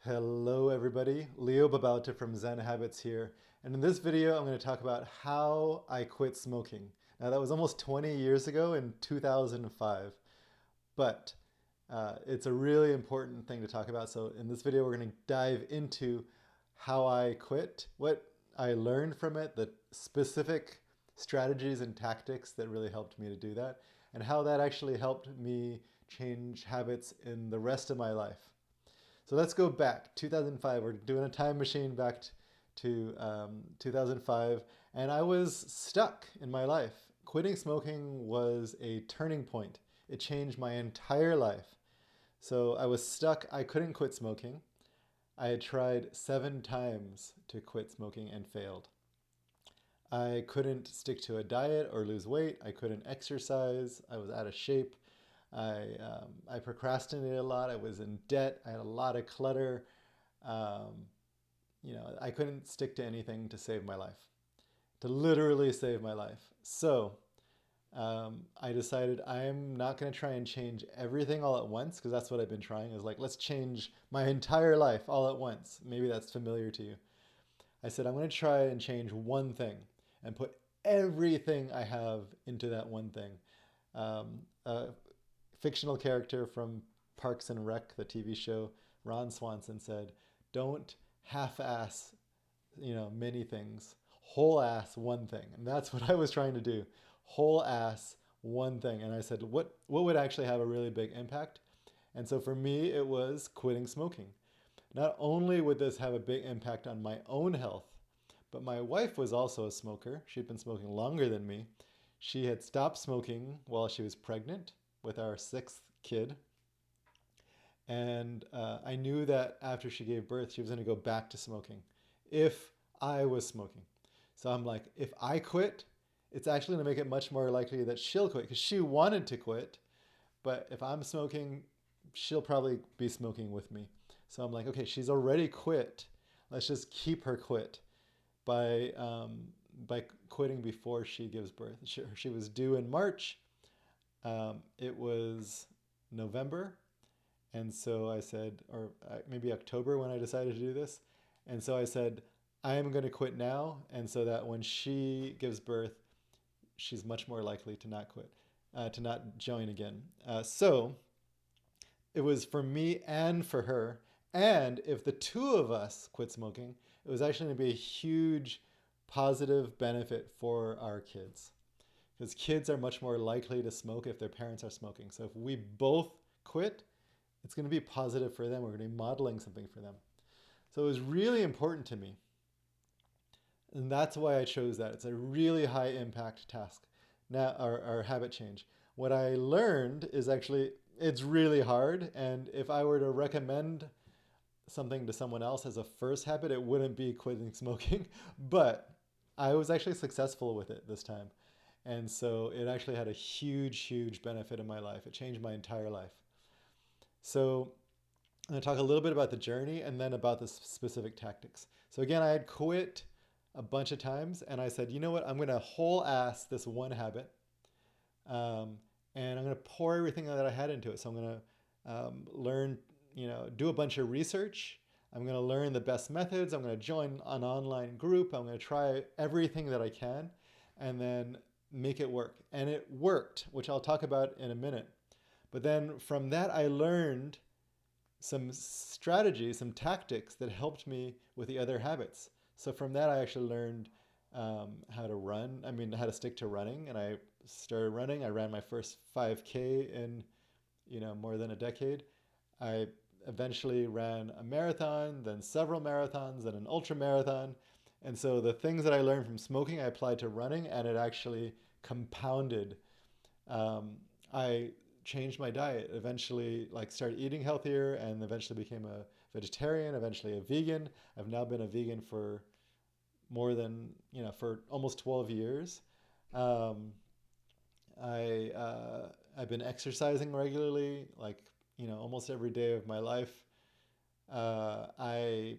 Hello everybody, Leo Babauta from Zen Habits here, and in this video I'm going to talk about how I quit smoking. Now that was almost 20 years ago in 2005, but it's a really important thing to talk about. So in this video we're going to dive into how I quit, what I learned from it, the specific strategies and tactics that really helped me to do that, and how that actually helped me change habits in the rest of my life. So let's go back, 2005. We're doing a time machine back to 2005, and I was stuck in my life. Quitting smoking was a turning point. It changed my entire life. So I was stuck. I couldn't quit smoking. I had tried 7 times to quit smoking and failed. I couldn't stick to a diet or lose weight. I couldn't exercise. I was out of shape. I procrastinated a lot. I was in debt. I had a lot of clutter. Um, I couldn't stick to anything to save my life, to literally save my life. So I decided I'm not going to try and change everything all at once, because that's what I've been trying. Is like, let's change my entire life all at once. Maybe that's familiar to you. I said, I'm going to try and change one thing and put everything I have into that one thing. A fictional character from Parks and Rec, the TV show, Ron Swanson, said, don't half-ass, many things. Whole ass one thing. And that's what I was trying to do. Whole ass one thing. And I said, what would actually have a really big impact? And so for me, it was quitting smoking. Not only would this have a big impact on my own health, but my wife was also a smoker. She'd been smoking longer than me. She had stopped smoking while she was pregnant with our 6th kid. And I knew that after she gave birth, she was going to go back to smoking if I was smoking. So I'm like, if I quit, it's actually going to make it much more likely that she'll quit, because she wanted to quit. But if I'm smoking, she'll probably be smoking with me. So I'm like, okay, she's already quit. Let's just keep her quit by quitting before she gives birth. She was due in March. It was November. And so I said, or maybe October when I decided to do this. And so I said, I am going to quit now. And so that when she gives birth, she's much more likely to not quit, to not join again. So it was for me and for her. And if the two of us quit smoking, it was actually going to be a huge positive benefit for our kids, because kids are much more likely to smoke if their parents are smoking. So if we both quit, it's going to be positive for them. We're going to be modeling something for them. So it was really important to me. And that's why I chose that. It's a really high impact task. Now, our habit change. What I learned is actually it's really hard. And if I were to recommend something to someone else as a first habit, it wouldn't be quitting smoking. But I was actually successful with it this time. And so it actually had a huge, huge benefit in my life. It changed my entire life. So I'm going to talk a little bit about the journey and then about the specific tactics. So again, I had quit a bunch of times, and I said, you know what? I'm going to whole ass this one habit, and I'm going to pour everything that I had into it. So I'm going to learn, do a bunch of research. I'm going to learn the best methods. I'm going to join an online group. I'm going to try everything that I can, and then make it work. And it worked, which I'll talk about in a minute. But then from that, I learned some strategies, some tactics that helped me with the other habits. So from that, I actually learned how to run. How to stick to running. And I started running. I ran my first 5K in, more than a decade. I eventually ran a marathon, then several marathons, then an ultra marathon. And so the things that I learned from smoking, I applied to running, and it actually compounded. I changed my diet, eventually like started eating healthier, and eventually became a vegetarian, eventually a vegan. I've now been a vegan for more than, for almost 12 years. Um, I've been exercising regularly, like, almost every day of my life. I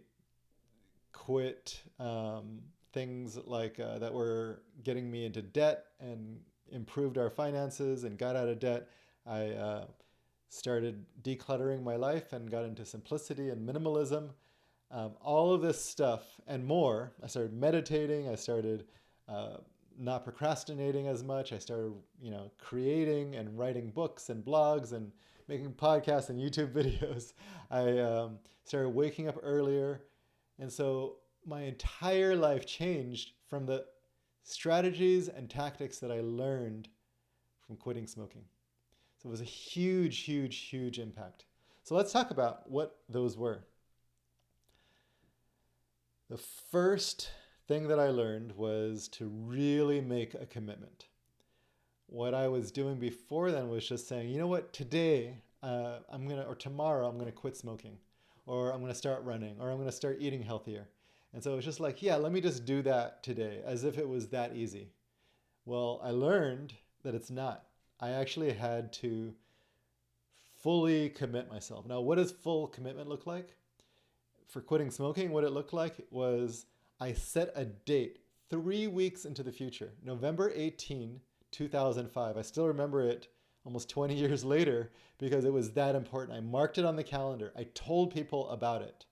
quit things like that were getting me into debt, and improved our finances and got out of debt. I started decluttering my life and got into simplicity and minimalism. All of this stuff and more. I started meditating. I started not procrastinating as much. I started, creating and writing books and blogs and making podcasts and YouTube videos. I started waking up earlier. And so my entire life changed from the strategies and tactics that I learned from quitting smoking. So it was a huge, huge, huge impact. So let's talk about what those were. The first thing that I learned was to really make a commitment. What I was doing before then was just saying, you know what, today or tomorrow I'm gonna quit smoking, or I'm gonna start running, or I'm gonna start eating healthier. And so it was just like, yeah, let me just do that today, as if it was that easy. Well, I learned that it's not. I actually had to fully commit myself. Now, what does full commitment look like? For quitting smoking, what it looked like was I set a date 3 weeks into the future, November 18, 2005. I still remember it almost 20 years later because it was that important. I marked it on the calendar. I told people about it.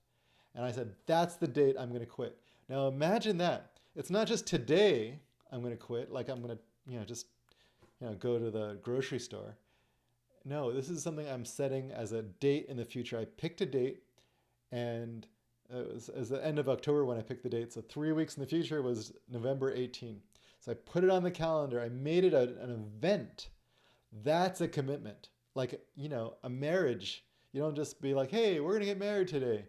And I said, that's the date I'm going to quit. Now imagine that. It's not just today I'm going to quit, like I'm going to, just go to the grocery store. No, this is something I'm setting as a date in the future. I picked a date, and it was the end of October when I picked the date. So 3 weeks in the future was November 18. So I put it on the calendar. I made it an event. That's a commitment. Like, a marriage. You don't just be like, hey, we're going to get married today.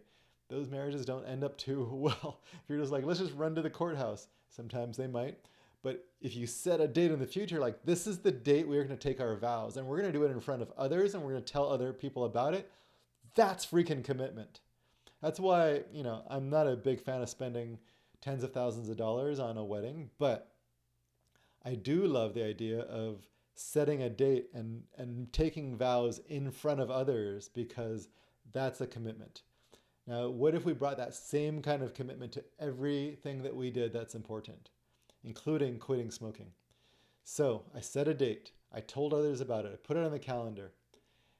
Those marriages don't end up too well. If you're just like, let's just run to the courthouse. Sometimes they might. But if you set a date in the future, like this is the date we're going to take our vows, and we're going to do it in front of others, and we're going to tell other people about it, that's freaking commitment. That's why, I'm not a big fan of spending tens of thousands of dollars on a wedding, but I do love the idea of setting a date and taking vows in front of others, because that's a commitment. Now, what if we brought that same kind of commitment to everything that we did that's important, including quitting smoking? So I set a date. I told others about it. I put it on the calendar.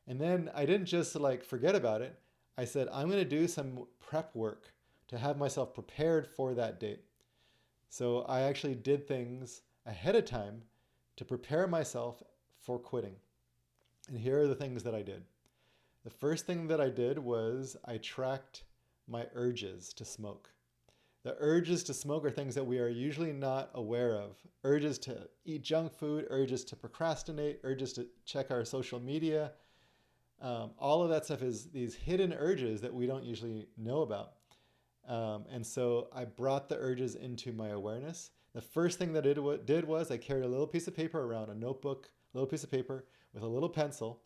And then I didn't just forget about it. I said, I'm going to do some prep work to have myself prepared for that date. So I actually did things ahead of time to prepare myself for quitting. And here are the things that I did. The first thing that I did was I tracked my urges to smoke. The urges to smoke are things that we are usually not aware of. Urges to eat junk food, urges to procrastinate, urges to check our social media. All of that stuff is these hidden urges that we don't usually know about. And so I brought the urges into my awareness. The first thing that I did was I carried a little piece of paper around, a notebook, a little piece of paper with a little pencil.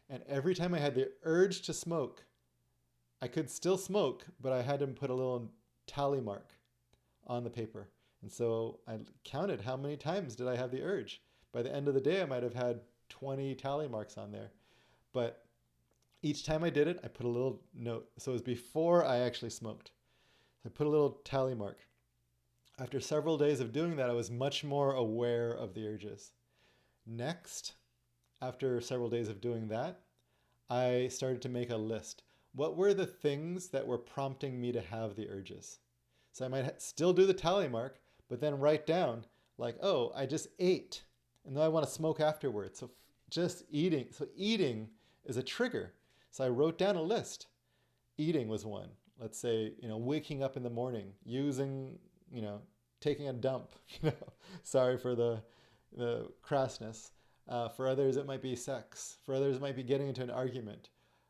And every time I had the urge to smoke, I could still smoke, but I had to put a little tally mark on the paper. And so I counted how many times did I have the urge. By the end of the day, I might have had 20 tally marks on there. But each time I did it, I put a little note. So it was before I actually smoked. So I put a little tally mark. After several days of doing that, I was much more aware of the urges. Next, after several days of doing that, I started to make a list. What were the things that were prompting me to have the urges? So I might still do the tally mark, but then write down like, oh, I just ate, and then I want to smoke afterwards. So just eating. So eating is a trigger. So I wrote down a list. Eating was one. Let's say, waking up in the morning, using, taking a dump. Sorry for the crassness. For others, it might be sex. For others, it might be getting into an argument.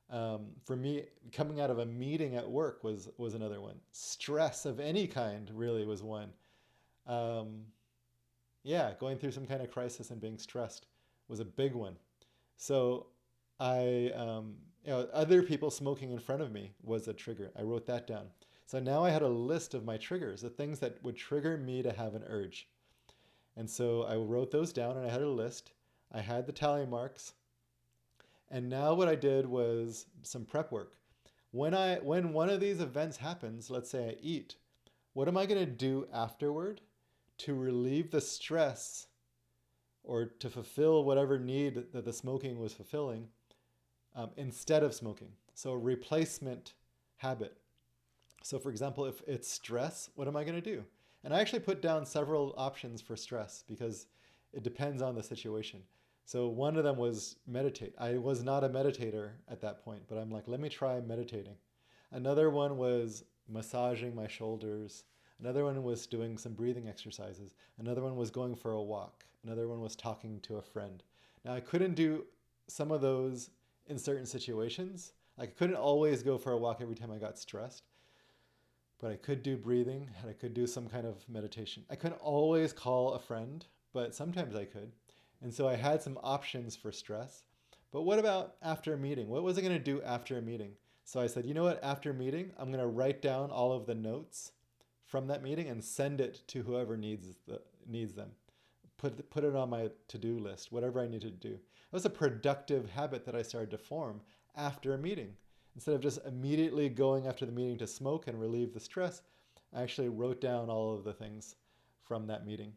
For me, coming out of a meeting at work was another one. Stress of any kind really was one. Going through some kind of crisis and being stressed was a big one. So other people smoking in front of me was a trigger. I wrote that down. So now I had a list of my triggers, the things that would trigger me to have an urge. And so I wrote those down, and I had a list. I had the tally marks. And now what I did was some prep work. When one of these events happens, let's say I eat, what am I going to do afterward to relieve the stress or to fulfill whatever need that the smoking was fulfilling? instead of smoking. So a replacement habit. So for example, if it's stress, what am I going to do? And I actually put down several options for stress because it depends on the situation. So one of them was meditate. I was not a meditator at that point, but I'm like, let me try meditating. Another one was massaging my shoulders. Another one was doing some breathing exercises. Another one was going for a walk. Another one was talking to a friend. Now, I couldn't do some of those in certain situations. Like, I couldn't always go for a walk every time I got stressed, but I could do breathing and I could do some kind of meditation. I couldn't always call a friend, but sometimes I could. And so I had some options for stress. But what about after a meeting? What was I going to do after a meeting? So I said, you know what, after a meeting, I'm going to write down all of the notes from that meeting and send it to whoever needs them. Put it on my to-do list, whatever I need to do. It was a productive habit that I started to form after a meeting. Instead of just immediately going after the meeting to smoke and relieve the stress, I actually wrote down all of the things from that meeting.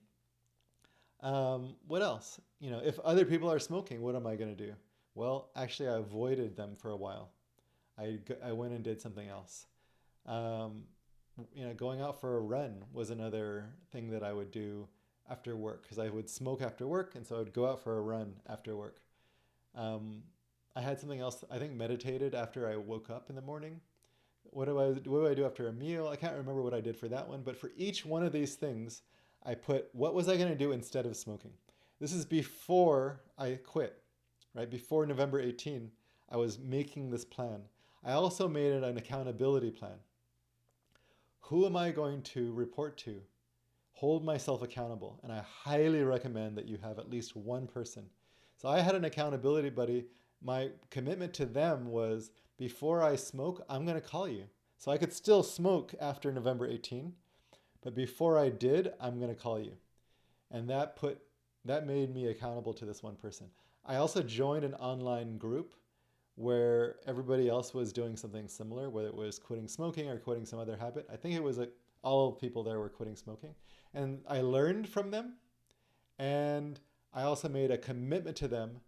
What else? If other people are smoking, what am I going to do? Well, actually, I avoided them for a while. I went and did something else. Um, Going out for a run was another thing that I would do after work because I would smoke after work, and so I would go out for a run after work. Um, I had something else. I think meditated after I woke up in the morning. What do I do after a meal? I can't remember what I did for that one, but for each one of these things, I put what was I going to do instead of smoking. This is before I quit, right? Before November 18, I was making this plan. I also made it an accountability plan. Who am I going to report to? Hold myself accountable. And I highly recommend that you have at least one person. So I had an accountability buddy. My commitment to them was before I smoke, I'm going to call you. So I could still smoke after November 18, but before I did, I'm going to call you. And that made me accountable to this one person. I also joined an online group where everybody else was doing something similar, whether it was quitting smoking or quitting some other habit. I think it was all people there were quitting smoking. And I learned from them. And I also made a commitment to them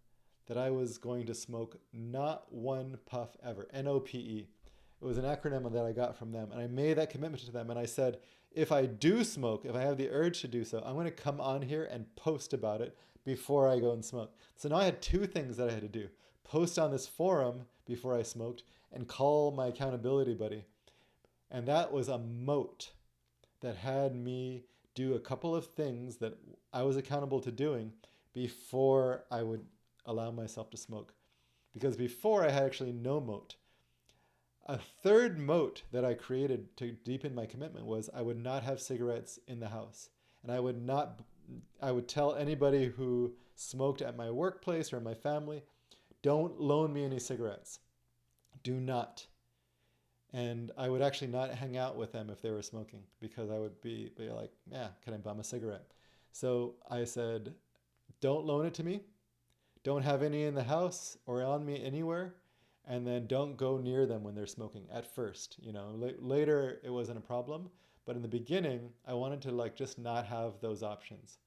that I was going to smoke not one puff ever, NOPE. It was an acronym that I got from them. And I made that commitment to them. And I said, if I do smoke, if I have the urge to do so, I'm going to come on here and post about it before I go and smoke. So now I had two things that I had to do. Post on this forum before I smoked and call my accountability buddy. And that was a moat that had me do a couple of things that I was accountable to doing before I would allow myself to smoke. Because before I had actually no moat. A third moat that I created to deepen my commitment was I would not have cigarettes in the house. And I would tell anybody who smoked at my workplace or in my family, don't loan me any cigarettes. Do not. And I would actually not hang out with them if they were smoking because I would be like, yeah, can I bum a cigarette? So I said, don't loan it to me. Don't have any in the house or on me anywhere. And then don't go near them when they're smoking at first. Later it wasn't a problem. But in the beginning, I wanted to just not have those options.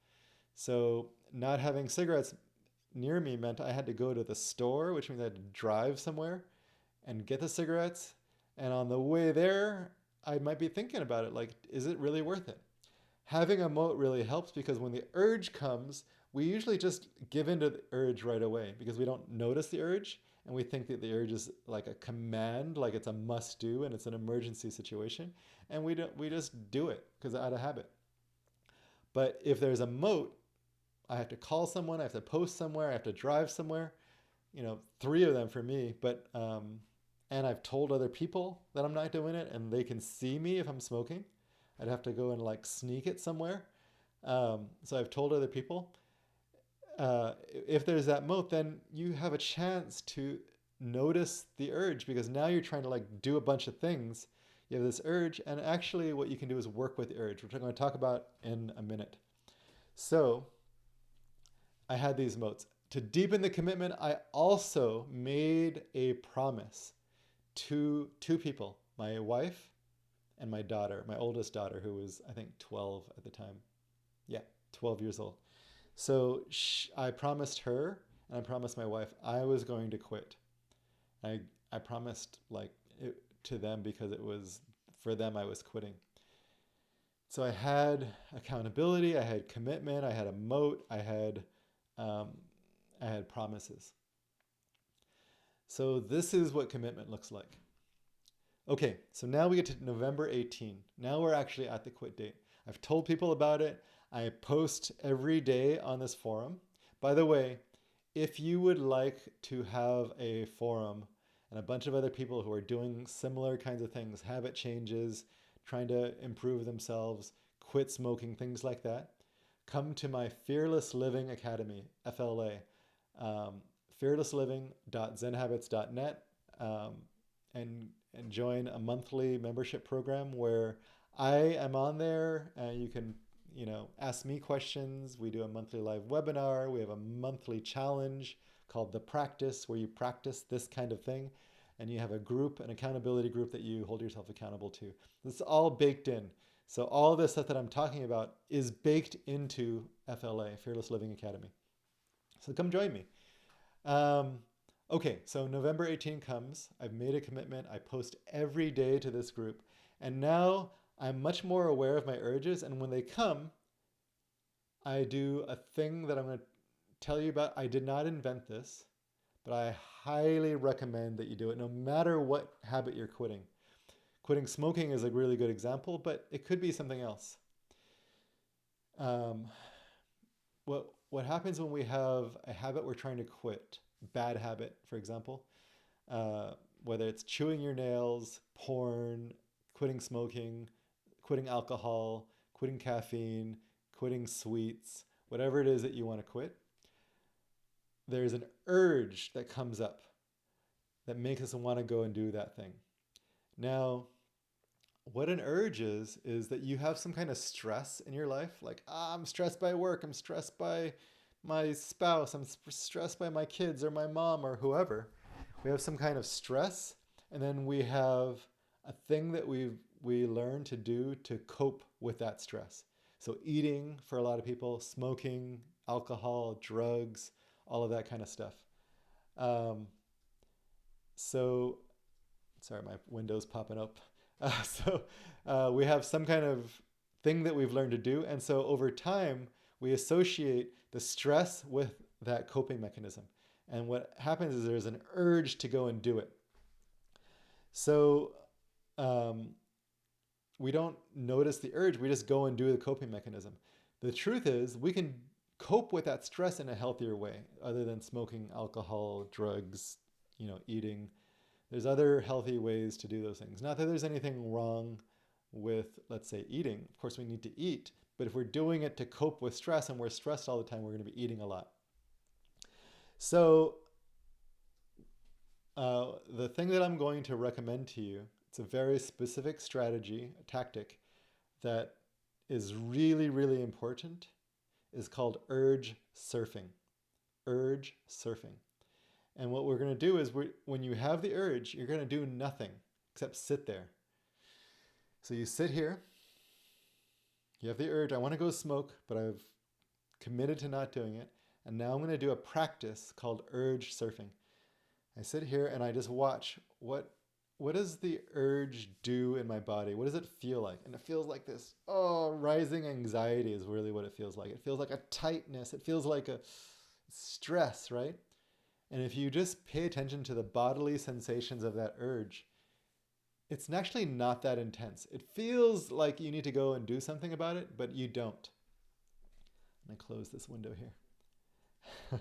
So not having cigarettes near me meant I had to go to the store, which means I had to drive somewhere and get the cigarettes. And on the way there, I might be thinking about it, is it really worth it? Having a moat really helps because when the urge comes, we usually just give into the urge right away because we don't notice the urge and we think that the urge is like a command, like it's a must do and it's an emergency situation. And we just do it because out of habit. But if there's a moat, I have to call someone, I have to post somewhere, I have to drive somewhere, 3 of them for me, but, and I've told other people that I'm not doing it and they can see me if I'm smoking. I'd have to go and sneak it somewhere. So I've told other people. If there's that moat, then you have a chance to notice the urge because now you're trying to do a bunch of things. You have this urge, and actually what you can do is work with the urge, which I'm going to talk about in a minute. So I had these moats. To deepen the commitment, I also made a promise to 2 people, my wife and my daughter, my oldest daughter, who was, I think, 12 at the time. Yeah, 12 years old. So I promised her and I promised my wife I was going to quit. I promised to them because it was for them I was quitting. So I had accountability, I had commitment, I had a moat, um, I had promises. So this is what commitment looks like. Okay, so now we get to November 18. Now we're actually at the quit date. I've told people about it. I post every day on this forum. By the way, if you would like to have a forum and a bunch of other people who are doing similar kinds of things, habit changes, trying to improve themselves, quit smoking, things like that, come to my Fearless Living Academy, FLA, fearlessliving.zenhabits.net, and join a monthly membership program where I am on there, and you can ask me questions. We do a monthly live webinar. We have a monthly challenge called The Practice, where you practice this kind of thing. And you have a group, an accountability group that you hold yourself accountable to. This is all baked in. So all this stuff that I'm talking about is baked into FLA, Fearless Living Academy. So come join me. Okay, so November 18 comes. I've made a commitment. I post every day to this group. And now I'm much more aware of my urges. And when they come, I do a thing that I'm going to tell you about. I did not invent this, but I highly recommend that you do it no matter what habit you're quitting. Quitting smoking is a really good example, but it could be something else. What happens when we have a habit we're trying to quit, bad habit, for example, whether it's chewing your nails, porn, quitting smoking, quitting alcohol, quitting caffeine, quitting sweets, whatever it is that you want to quit, there's an urge that comes up that makes us want to go and do that thing. Now, what an urge is that you have some kind of stress in your life, like, I'm stressed by work, I'm stressed by my spouse, I'm stressed by my kids or my mom or whoever. We have some kind of stress, and then we have a thing that we learn to do to cope with that stress. So eating for a lot of people, smoking, alcohol, drugs, all of that kind of stuff. So, sorry, my window's popping up. We have some kind of thing that we've learned to do. And so over time, we associate the stress with that coping mechanism. And what happens is there's an urge to go and do it. So we don't notice the urge. We just go and do the coping mechanism. The truth is we can cope with that stress in a healthier way other than smoking, alcohol, drugs, eating. There's other healthy ways to do those things. Not that there's anything wrong with, let's say, eating. Of course, we need to eat. But if we're doing it to cope with stress and we're stressed all the time, we're going to be eating a lot. So the thing that I'm going to recommend to you, it's a very specific strategy, a tactic that is really, really important, is called urge surfing. Urge surfing. And what we're going to do is when you have the urge, you're going to do nothing except sit there. So you sit here. You have the urge. I want to go smoke, but I've committed to not doing it. And now I'm going to do a practice called urge surfing. I sit here and I just watch what does the urge do in my body? What does it feel like? And it feels like this, rising anxiety is really what it feels like. It feels like a tightness. It feels like a stress, right? And if you just pay attention to the bodily sensations of that urge, it's actually not that intense. It feels like you need to go and do something about it, but you don't. I'm going to close this window here.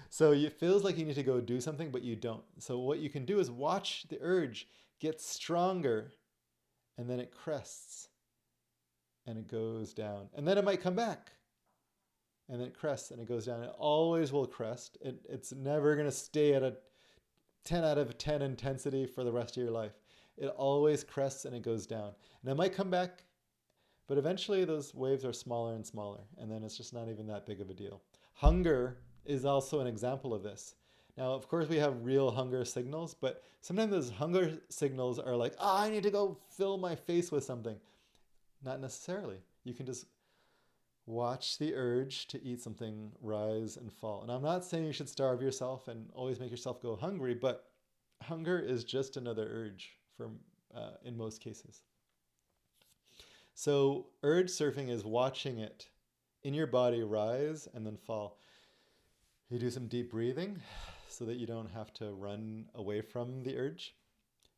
So it feels like you need to go do something, but you don't. So what you can do is watch the urge get stronger, and then it crests, and it goes down. And then it might come back. And then it crests and it goes down. It always will crest. It's never going to stay at a 10 out of 10 intensity for the rest of your life. It always crests and it goes down. And it might come back, but eventually those waves are smaller and smaller. And then it's just not even that big of a deal. Hunger is also an example of this. Now, of course, we have real hunger signals, but sometimes those hunger signals are like, I need to go fill my face with something. Not necessarily. You can just watch the urge to eat something rise and fall. And I'm not saying you should starve yourself and always make yourself go hungry, but hunger is just another urge in most cases. So urge surfing is watching it in your body rise and then fall. You do some deep breathing so that you don't have to run away from the urge.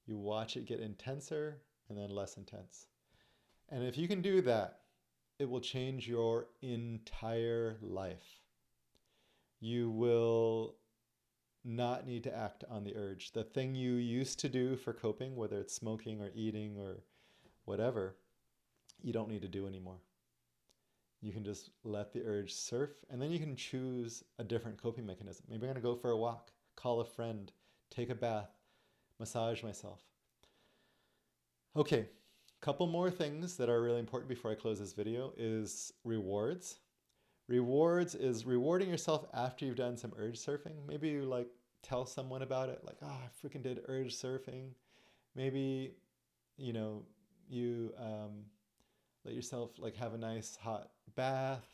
You watch it get intenser and then less intense. And if you can do that, it will change your entire life. You will not need to act on the urge. The thing you used to do for coping, whether it's smoking or eating or whatever, you don't need to do anymore. You can just let the urge surf, and then you can choose a different coping mechanism. Maybe I'm going to go for a walk, call a friend, take a bath, massage myself. Okay, couple more things that are really important before I close this video is rewards. Rewards is rewarding yourself after you've done some urge surfing. Maybe you like tell someone about it, like, oh, I freaking did urge surfing. Maybe, you know, you let yourself like have a nice hot bath.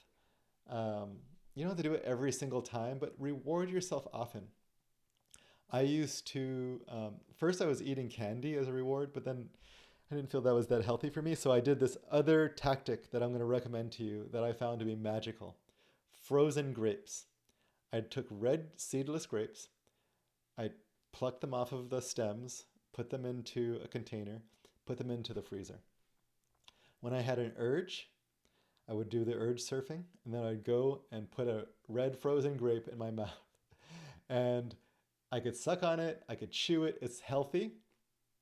You don't have to do it every single time, but reward yourself often. I used to, first I was eating candy as a reward, but then I didn't feel that was that healthy for me. So I did this other tactic that I'm going to recommend to you that I found to be magical. Frozen grapes. I took red seedless grapes. I plucked them off of the stems, put them into a container, put them into the freezer. When I had an urge, I would do the urge surfing, and then I'd go and put a red frozen grape in my mouth. And I could suck on it, I could chew it. It's healthy.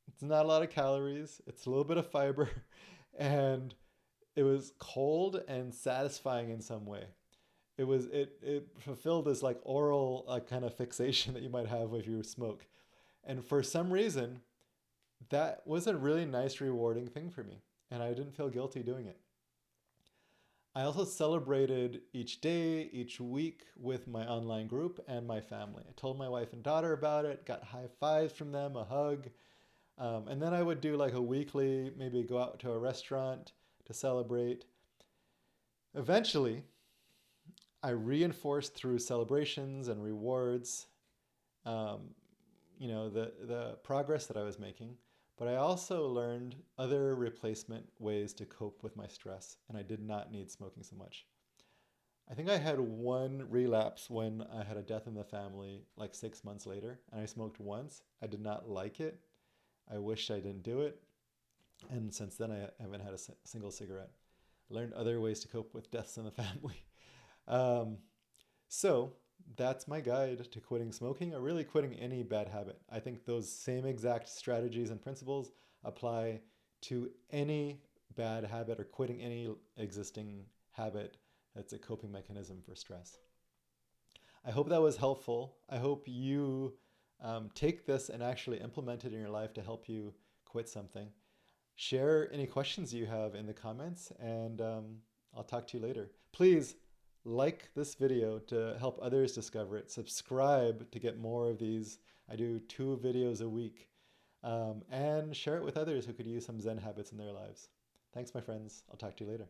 It's not a lot of calories. It's a little bit of fiber. And it was cold and satisfying in some way. It fulfilled this like oral kind of fixation that you might have if you smoke. And for some reason, that was a really nice, rewarding thing for me. And I didn't feel guilty doing it. I also celebrated each day, each week with my online group and my family. I told my wife and daughter about it, got high fives from them, a hug. And then I would do like a weekly, maybe go out to a restaurant to celebrate. Eventually, I reinforced through celebrations and rewards, the progress that I was making. But I also learned other replacement ways to cope with my stress, and I did not need smoking so much. I think I had one relapse when I had a death in the family like 6 months later, and I smoked once. I did not like it. I wish I didn't do it. And since then, I haven't had a single cigarette. I learned other ways to cope with deaths in the family. So that's my guide to quitting smoking, or really quitting any bad habit. I think those same exact strategies and principles apply to any bad habit or quitting any existing habit that's a coping mechanism for stress. I hope that was helpful. I hope you take this and actually implement it in your life to help you quit something. Share any questions you have in the comments, and I'll talk to you later. Please like this video to help others discover it. Subscribe to get more of these. I do 2 videos a week. And share it with others who could use some Zen habits in their lives. Thanks, my friends. I'll talk to you later.